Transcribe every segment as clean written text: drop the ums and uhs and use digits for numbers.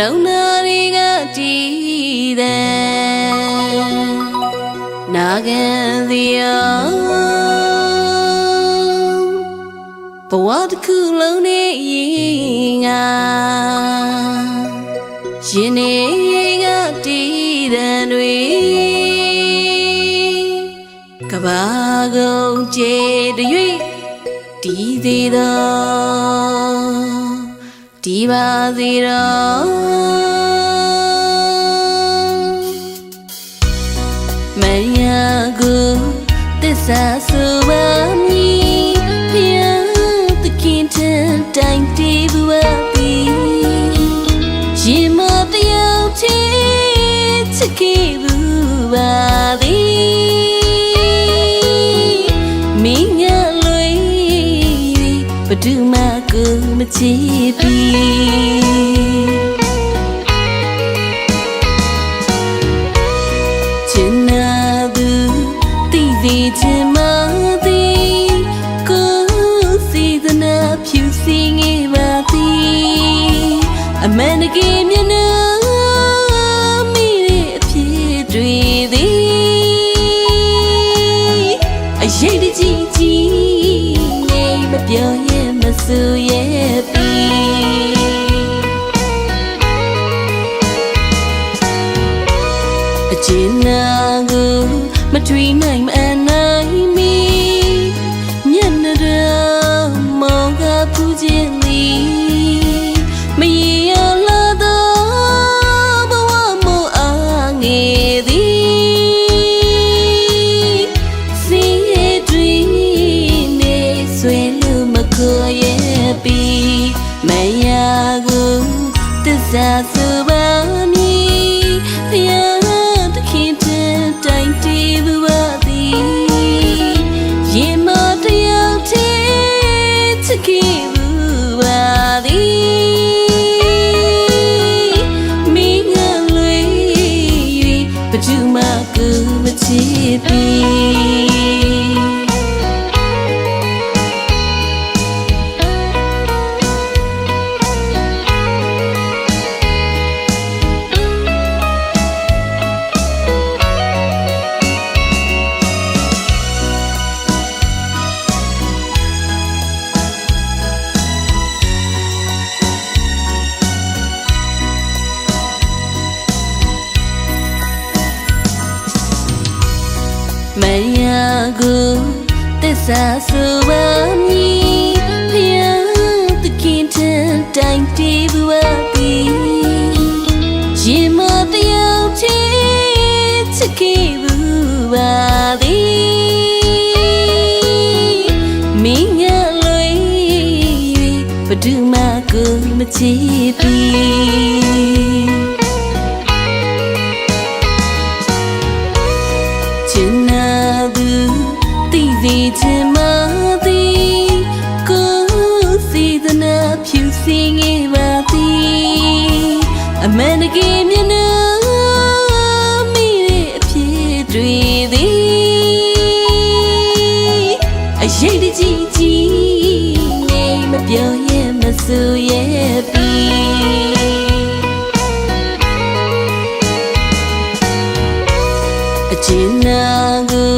လုံးသားတွေကကြည်တဲ့နာခံစီရောဘဝတစ်ခုလုံးနဲ့ရင်ငါရင်နေကတည်တဲ့တွေကဘာကုန်ကြည်တွေတည်သေးတော့ဒီပါစီတော့မရကိုသစ္စာဆိုပါမည်ဖျားသခင်ထံတိုင်တည်ဘူးပါသည်ရင်မတရားချစ်ချစ်ခဲ့ဘူးပါသည်မင်းငါလွေဘဒုမကိုမချစ်ပြီချင်နာသူသိစေချင်မသည်ကိုစီသနာဖြူစင်ငယ်ပါသည်အမှန်တကယ်မျက်နှာမိတဲ့အဖြစ်တွေသည်အရေးတကြီးကြီးမပြောရင်မဆူရဲ့ပြီအချင်နာကိုမထွေးနိုင်မအနိုင်မီမျက်နှာတော့မောင်ကဖူးခြင်းသည်မရေရလာတော့ဘဝမို့အားငယ်သည်စီရဲ့တွင်နေဆွေလို့မခေါ်ရဲ့ပြီမရကိုသစ္စာဆိုပါမည်ဖျားသခင်ထံတိုင်တည်ဘူးပါသည်ရင်မတရားချစ်ချစ်ခဲ့ဘူးပါသည်မင်းငါလွေဘဒုမကိုမချစ်ပြီမရကိုသစ္စာဆိုပါမည်ဖျားသခင်ထံတိုင်တည်ဘူးပါသည်ရင်မတရားချစ်ချစ်ခဲ့ဘူးပါသည်မင်းငါလွေဘဒုမကိုမချစ်ပြီသိချင်မသည်ကိုစီသနာဖြူစင်ငယ်ပါသည်အမှန်တကယ်မျက်နှာမိတဲ့အဖြစ်တွေသည်အရေးတကြီးကြီးမပြောရင်မဆူရဲ့ပြီအချင်နာကို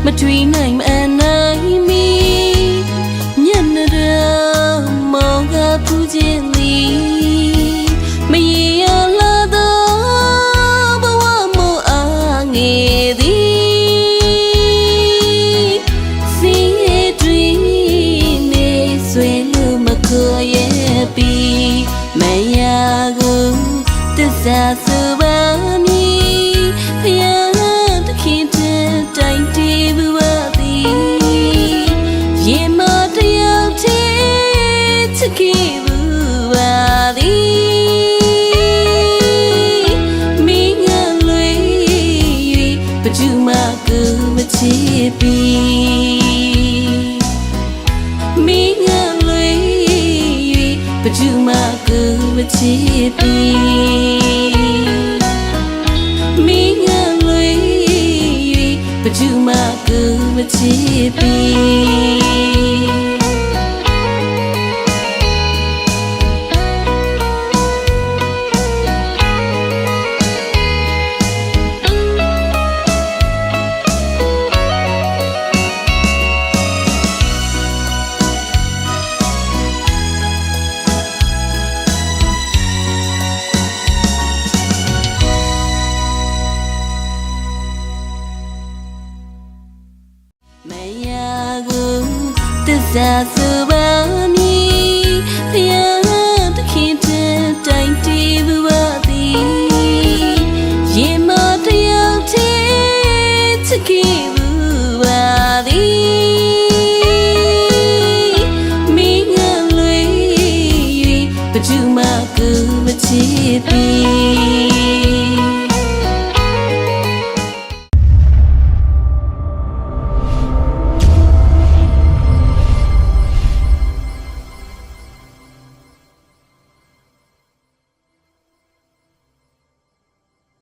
မထွေးနိုင်မအနိုင်မီမျက်နှာတော့မောင်ကဖူးခြင်းသည်မရေရလာတော့ဘဝမို့အားငယ်သည်စီရဲ့တွင်နေဆွေလို့မခေါ်ရဲ့ပြီမရကိုသစ္စာဆိုပါမည်ဖျားသခင်ထံတိုင်တည်ဘူးပါသည်ရင်မတရားချစ်ချစ်ခဲ့ဘူးပါသည်မင်းငါလွေဘဒုမကိုမချစ်ပြီမင်းငါလွေဘဒုမကိုမချစ်ပြီဘဒုမကိုမချစ်ပြီ သစ္စာဆိုပါ